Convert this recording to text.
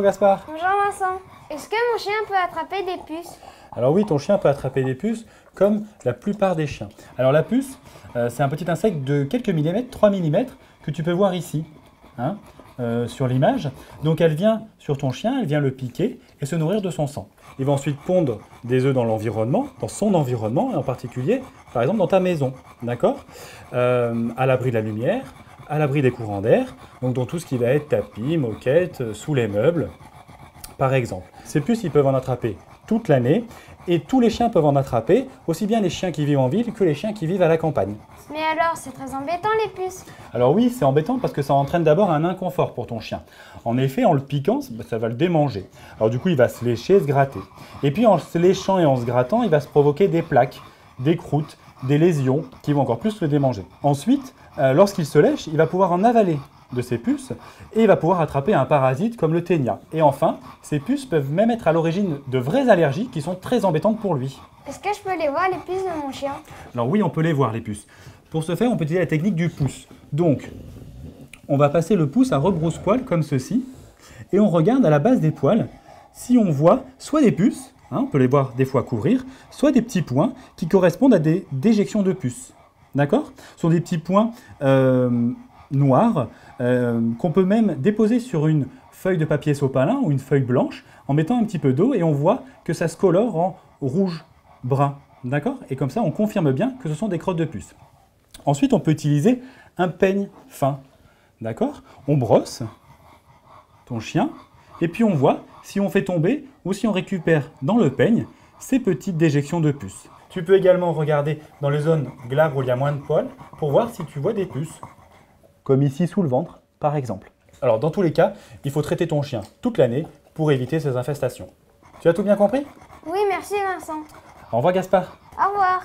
Gaspard. Bonjour Vincent. Est-ce que mon chien peut attraper des puces? Alors oui, ton chien peut attraper des puces comme la plupart des chiens. Alors la puce, c'est un petit insecte de quelques millimètres, 3 mm, que tu peux voir ici, hein, sur l'image. Donc elle vient sur ton chien, elle vient le piquer et se nourrir de son sang. Il va ensuite pondre des œufs dans l'environnement, dans son environnement, et en particulier, par exemple, dans ta maison, d'accord, à l'abri de la lumière, à l'abri des courants d'air, donc dans tout ce qui va être tapis, moquette, sous les meubles, par exemple. Ces puces, ils peuvent en attraper toute l'année, et tous les chiens peuvent en attraper, aussi bien les chiens qui vivent en ville que les chiens qui vivent à la campagne. Mais alors, c'est très embêtant les puces. Alors oui, c'est embêtant parce que ça entraîne d'abord un inconfort pour ton chien. En effet, en le piquant, ça va le démanger. Alors du coup, il va se lécher, se gratter. Et puis en se léchant et en se grattant, il va se provoquer des plaques, des croûtes, des lésions qui vont encore plus le démanger. Ensuite, lorsqu'il se lèche, il va pouvoir en avaler de ces puces et il va pouvoir attraper un parasite comme le ténia. Et enfin, ces puces peuvent même être à l'origine de vraies allergies qui sont très embêtantes pour lui. Est-ce que je peux les voir les puces de mon chien? Alors oui, on peut les voir les puces. Pour ce faire, on peut utiliser la technique du pouce. Donc, on va passer le pouce à rebrousse-poil comme ceci et on regarde à la base des poils si on voit soit des puces, hein, on peut les voir des fois couvrir, soit des petits points qui correspondent à des déjections de puces. D'accord? Ce sont des petits points noirs qu'on peut même déposer sur une feuille de papier sopalin ou une feuille blanche en mettant un petit peu d'eau et on voit que ça se colore en rouge-brun. D'accord? Et comme ça, on confirme bien que ce sont des crottes de puces. Ensuite, on peut utiliser un peigne fin. D'accord? On brosse ton chien et puis on voit si on fait tomber ou si on récupère dans le peigne ces petites déjections de puces. Tu peux également regarder dans les zones glabres où il y a moins de poils pour voir si tu vois des puces, comme ici sous le ventre par exemple. Alors dans tous les cas, il faut traiter ton chien toute l'année pour éviter ces infestations. Tu as tout bien compris? Oui, merci Vincent. Au revoir Gaspard. Au revoir.